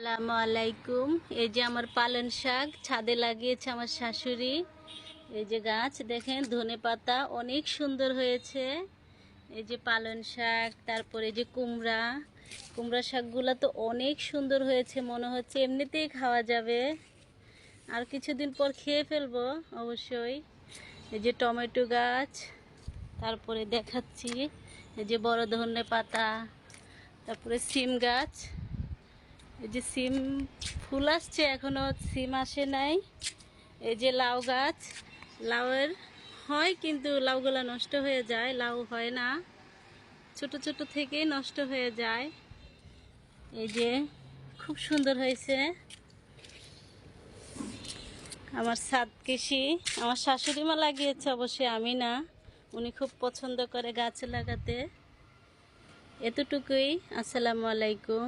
আসসালামু আলাইকুম। এই যে আমার পালং শাক ছাদে লাগিয়েছে আমার শাশুড়ি। এই যে গাছ দেখেন, ধনেপাতা অনেক সুন্দর হয়েছে। এই যে পালং শাক, তারপরে এই যে কুমড়া শাকগুলো তো অনেক সুন্দর হয়েছে, মনে হচ্ছে এমনিতেই খাওয়া যাবে। আর কিছুদিন পর খেয়ে ফেলবো অবশ্যই। এই যে টমেটো গাছ, তারপরে দেখাচ্ছি এই যে বড় ধনেপাতা, তারপরে সিম গাছ। এই যে সিম ফুল আসছে, এখনো সিম আসে নাই। এই যে লাউ গাছ, লাউয়ের হয় কিন্তু লাউগুলা নষ্ট হয়ে যায়, লাউ হয় না, ছোট ছোট থেকেই নষ্ট হয়ে যায়। এই যে খুব সুন্দর হয়েছে আমার ছাদ কৃষি। আমার শাশুড়ি মা লাগিয়েছে, অবশ্যই আমি না। উনি খুব পছন্দ করে গাছ লাগাতে। এতটুকুই। আসসালামু আলাইকুম।